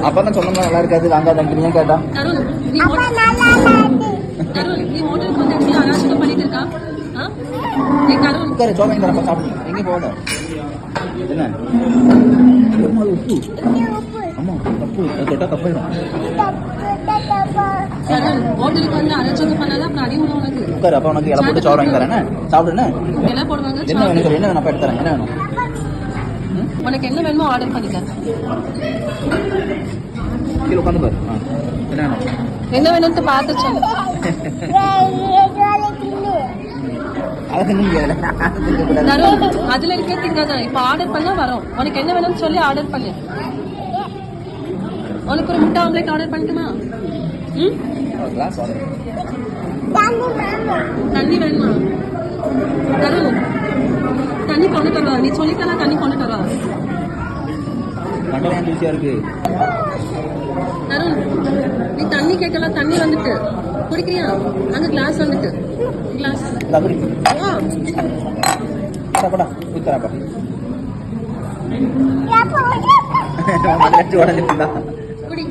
அப்பதான் சொன்னோம்னா நல்லா இருக்காது வாங்காதன்ட்டு நீ கேட்டா உட்காரு சோகம் தரப்ப சாப்பிடு எங்க போட என்ன உப்பு ஆமா தப்பு தொட்டா தப்பாயிடும் உட்காரு அப்ப உனக்கு இலை போட்டு சோறு வாங்கி தரேன் சாப்பிடு என்ன வேணும் என்ன வேணும் அப்ப எடுத்து தரேன் என்ன வேணும் உனக்கு என்ன வேணுமோ ஆர்டர் பண்ணிக்க கீழே உட்காந்து பாரு என்ன வேணும் என்ன வேணும்னு பார்த்து சொல்லு அதுல இருக்க திங்காத இப்ப ஆர்டர் பண்ணா வரும் உனக்கு என்ன வேணும்னு சொல்லி ஆர்டர் பண்ணு உனக்கு ஒரு முட்டை ஆம்லேட் ஆர்டர் பண்ணட்டுமா தண்ணி வேணுமா தருண் தண்ணி கொண்டு தருவா நீ சொல்லிக்கலாம் தண்ணி கொண்டு தருவா இருக்கு தருண் நீ தண்ணி கேட்கலாம் தண்ணி வந்துட்டு குடிக்கிறியா அங்க கிளாஸ் வந்துட்டு கிளாஸ் குடி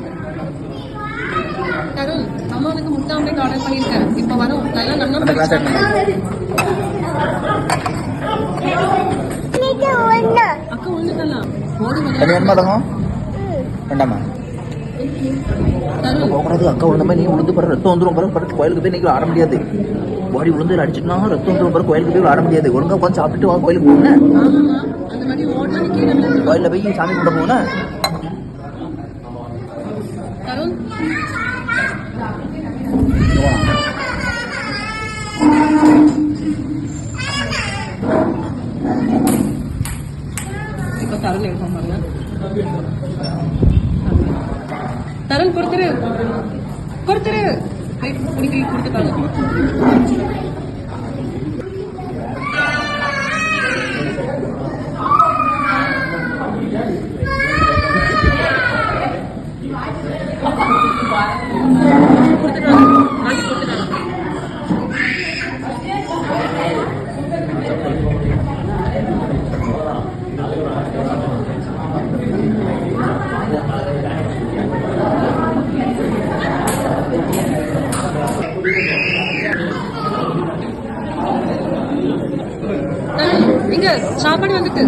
தருண் அம்மா உனக்கு முட்டை ஆம்லேட் ஆர்டர் பண்ணிருக்கேன் இப்ப வரும் நல்லா நல்லா அக்கா ஒண்ணு தரலாம் வேண்டாமா போகக்கூடாது அக்கா உழுந்த மாதிரி நீ உளுந்து பிறகு ரத்தம் வந்துடும் பிறகு படுத்து கோயிலுக்கு போய் இன்னைக்கு ஆட முடியாது பாடி உளுந்து அடிச்சுட்டுனா ரத்தம் வந்துடும் பிறகு கோயிலுக்கு போய் ஆட முடியாது ஒழுங்கா உட்காந்து சாப்பிட்டுட்டு வா கோயிலுக்கு போகணும் கோயிலில் போய் சாமி கும்பிட போகணும் இப்ப தருண் எடுப்போம் பாருங்க தருண் கொடுத்துரு கொடுத்துட்டாங்க இங்க சாப்பாடு வந்துட்டு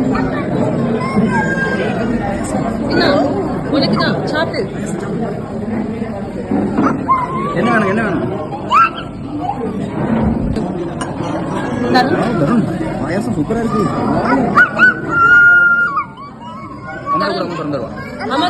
என்ன உனக்குதான் சாப்பிடு என்ன வேணும் தருண் பாயாசம் சூப்பரா இருக்கு ஆமா